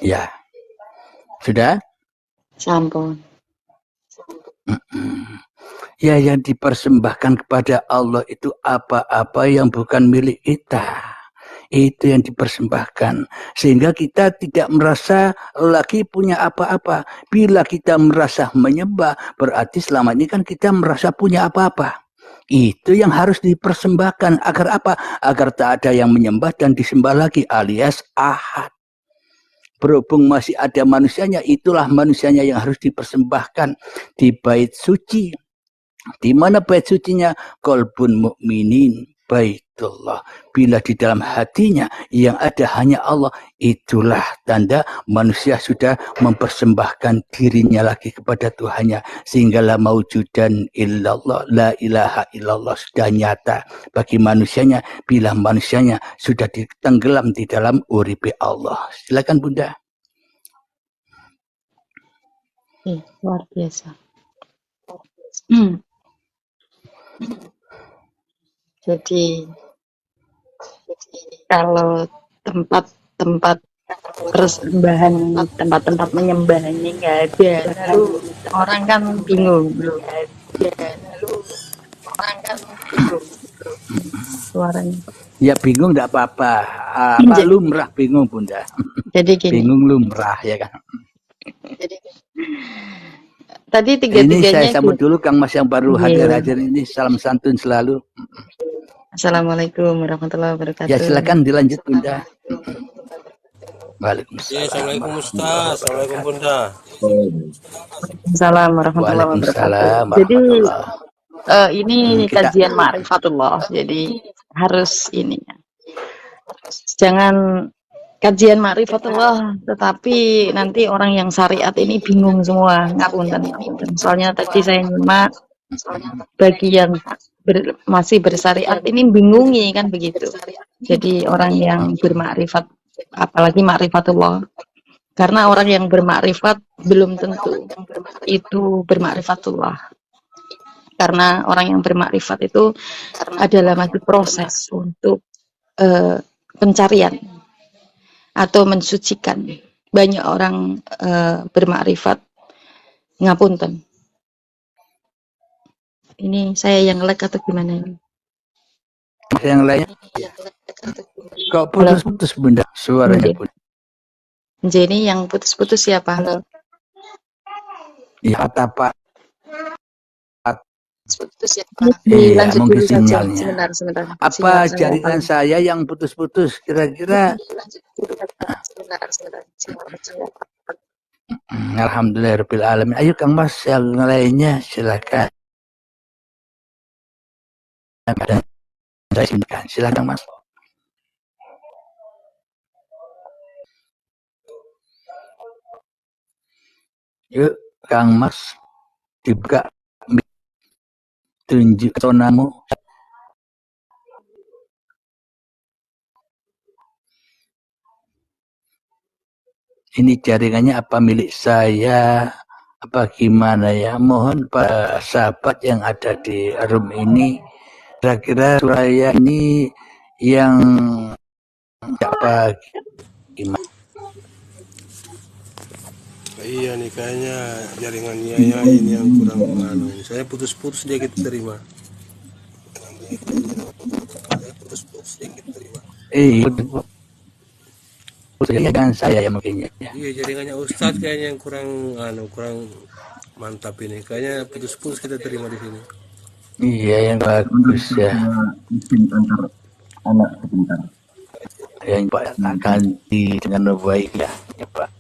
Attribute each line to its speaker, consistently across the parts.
Speaker 1: Ya, sudah?
Speaker 2: Sampun.
Speaker 1: Ya, yang dipersembahkan kepada Allah itu apa-apa yang bukan milik kita. Itu yang dipersembahkan. Sehingga kita tidak merasa lagi punya apa-apa. Bila kita merasa menyembah, berarti selama ini kan kita merasa punya apa-apa. Itu yang harus dipersembahkan. Agar apa? Agar tak ada yang menyembah dan disembah lagi, alias ahad. Berhubung masih ada manusianya, itulah manusianya yang harus dipersembahkan di bait suci. Di mana bait sucinya? Qalbun mukminin baitullah. Bila di dalam hatinya yang ada hanya Allah, itulah tanda manusia sudah mempersembahkan dirinya lagi kepada Tuhannya. Sehingga la maujudan illallah, la ilaha illallah sudah nyata bagi manusianya bila manusianya sudah ditenggelam di dalam uripe Allah. Silakan Bunda.
Speaker 2: Luar biasa. Jadi kalau tempat-tempat persembahan, tempat-tempat menyembah ini nggak ada, lalu orang kan bingung. Suaranya.
Speaker 1: Ya bingung tidak apa-apa. Apa lumrah bingung Bunda.
Speaker 2: Jadi gini.
Speaker 1: Bingung lumrah ya kan.
Speaker 2: Tadi tiga-tiganya.
Speaker 1: Ini saya sambut dulu Kang Mas yang baru hadir-hadir ini. Salam santun selalu.
Speaker 2: Assalamualaikum warahmatullahi wabarakatuh.
Speaker 1: Ya silakan dilanjut Bunda. Waalaikumsalam.
Speaker 3: Assalamualaikum Ustaz. Assalamualaikum Bunda.
Speaker 2: Assalamualaikum warahmatullahi wabarakatuh. Jadi ini kajian ma'rifatullah. Jadi harus ini. Jangan kajian ma'rifatullah, tetapi nanti orang yang syariat ini bingung semua. Ngapunten. Soalnya tadi saya nyimak bagi yang masih bersyariat ini bingungi kan begitu. Jadi orang yang bermakrifat, apalagi ma'rifatullah, karena orang yang bermakrifat belum tentu itu bermakrifatullah. Karena orang yang bermakrifat itu adalah masih proses untuk pencarian atau mensucikan. Banyak orang bermakrifat ngapunten. Ini saya yang lag atau gimana ini?
Speaker 1: Yang lainnya kok putus-putus Bunda suaranya Bunda.
Speaker 2: Jadi yang putus-putus siapa? Halo.
Speaker 1: Ya apa?
Speaker 2: Iya, mungkin sinyalnya. Sebentar.
Speaker 1: Apa jaringan saya yang putus-putus kira-kira? Alhamdulillahirabbil alamin. Ayo Kang Mas yang lainnya silakan. Silakan Mas. Yuk Kang Mas dibuka tunjuk sonamu. Ini jaringannya apa milik saya? Apa gimana ya? Mohon para sahabat yang ada di room ini, kira-kira saya ini yang apa gimana?
Speaker 3: Iya nih kayaknya jaringannya ya ini yang kurang saya putus-putus dia kita terima.
Speaker 1: Jaringan saya ya mungkin ya.
Speaker 3: Iya jaringannya Ustadz kayaknya yang kurang mantap ini. Kayaknya putus-putus kita terima di sini.
Speaker 1: Iya yang bagus ya.
Speaker 4: Antar anak sebentar.
Speaker 1: Yang Pak akan dengan baik ya Pak.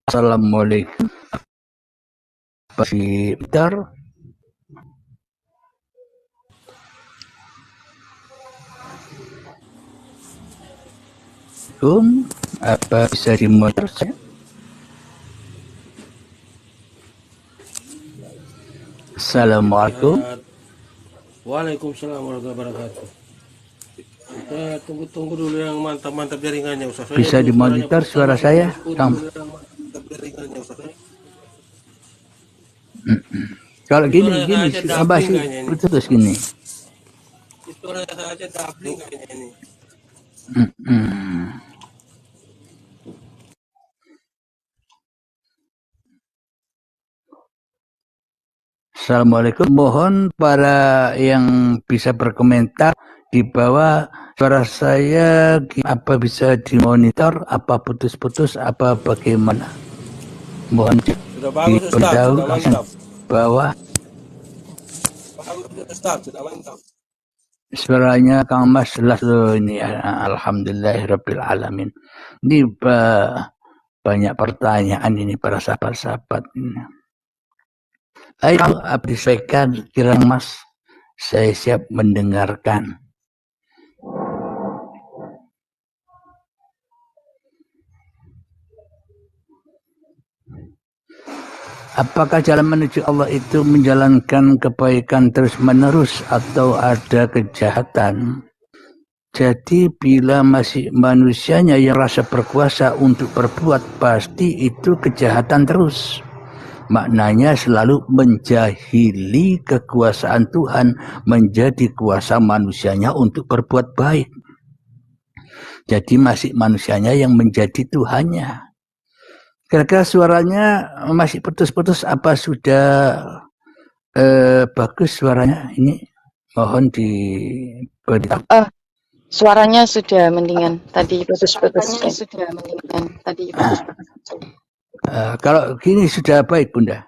Speaker 1: Assalamualaikum. Peter. Apa bisa dimonitor saya? Assalamualaikum.
Speaker 3: Waalaikumsalam warahmatullahi wabarakatuh. Kita tunggu dulu yang mantap-mantap jaringannya Ustaz.
Speaker 1: Bisa dimonitor suara saya? Kalau gini apa sih putus gini?
Speaker 3: Suara saya aja doubling kayaknya ini.
Speaker 1: Assalamualaikum. Mohon para yang bisa berkomentar di bawah suara saya apa bisa dimonitor, apa putus-putus, apa bagaimana. Mohon
Speaker 3: Sudah bagus Ustaz, sudah mantap.
Speaker 1: Bawah.
Speaker 3: Bagus Ustaz, sudah mantap.
Speaker 1: Suaranya Kang Mas jelas loh ini. Alhamdulillahirabbil alamin. Ini banyak pertanyaan ini para sahabat-sahabat ini. Ayo disampaikan kirang Mas, saya siap mendengarkan. Apakah jalan menuju Allah itu menjalankan kebaikan terus-menerus atau ada kejahatan? Jadi bila masih manusianya yang rasa berkuasa untuk berbuat, pasti itu kejahatan terus. Maknanya selalu menjahili kekuasaan Tuhan, menjadi kuasa manusianya untuk berbuat baik. Jadi masih manusianya yang menjadi Tuhannya. Kira-kira suaranya masih putus-putus apa sudah bagus suaranya? Ini mohon diberitahu.
Speaker 2: Suaranya sudah mendingan. Tadi putus-putus.
Speaker 1: Kalau gini sudah baik Bunda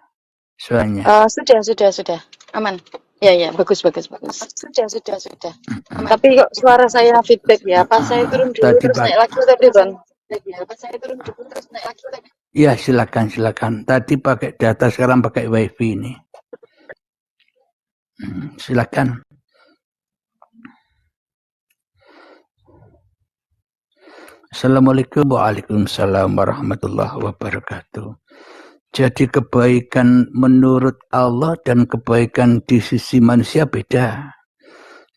Speaker 1: suaranya?
Speaker 2: Sudah. Aman. Ya, bagus. Sudah. Tapi kok suara saya feedback ya? Pas saya turun dulu terus naik lagi tadi, Bang.
Speaker 1: Ya, silakan. Tadi pakai data, sekarang pakai wifi ini. Silakan. Assalamualaikum. Waalaikumsalam warahmatullahi wabarakatuh. Jadi kebaikan menurut Allah dan kebaikan di sisi manusia beda.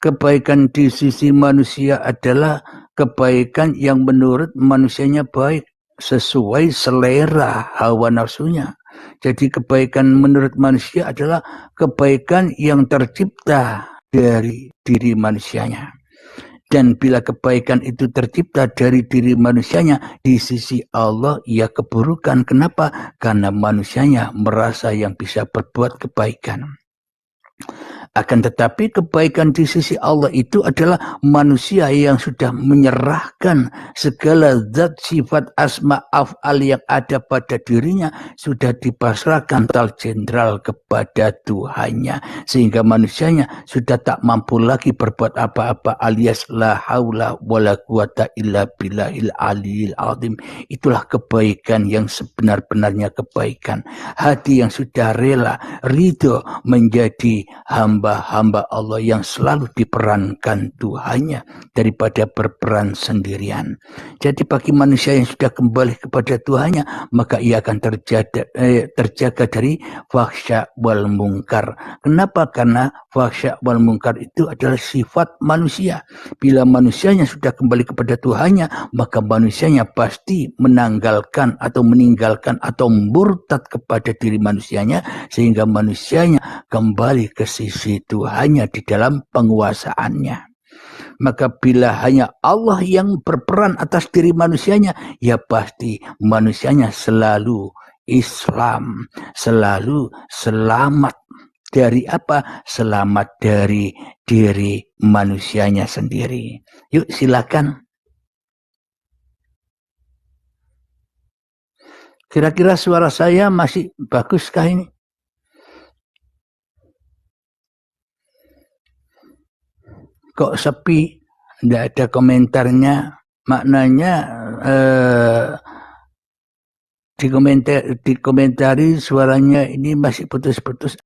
Speaker 1: Kebaikan di sisi manusia adalah kebaikan yang menurut manusianya baik, sesuai selera hawa nafsunya. Jadi kebaikan menurut manusia adalah kebaikan yang tercipta dari diri manusianya. Dan bila kebaikan itu tercipta dari diri manusianya, di sisi Allah ia keburukan. Kenapa? Karena manusianya merasa yang bisa berbuat kebaikan. Akan tetapi kebaikan di sisi Allah itu adalah manusia yang sudah menyerahkan segala zat, sifat, asma, af'al yang ada pada dirinya sudah dipasrahkan tal jenderal kepada Tuhannya, sehingga manusianya sudah tak mampu lagi berbuat apa-apa, alias la haula wala quwata illa billahil aliyil azim. Itulah kebaikan yang sebenar-benarnya kebaikan. Hati yang sudah rela, ridho menjadi hamba-hamba Allah yang selalu diperankan Tuhannya daripada berperan sendirian. Jadi bagi manusia yang sudah kembali kepada Tuhannya, maka ia akan terjaga dari fahsya wal mungkar. Kenapa? Karena fahsya wal mungkar itu adalah sifat manusia. Bila manusianya sudah kembali kepada Tuhannya, maka manusianya pasti meninggalkan atau murtad kepada diri manusianya, sehingga manusianya kembali ke sisi Tuhannya di dalam penguasaannya. Maka bila hanya Allah yang berperan atas diri manusianya, ya pasti manusianya selalu Islam, selalu selamat. Dari apa? Selamat dari diri manusianya sendiri. Yuk silakan. Kira-kira suara saya masih baguskah ini? Kok sepi? Tidak ada komentarnya. Maknanya dikomentari suaranya ini masih putus-putus.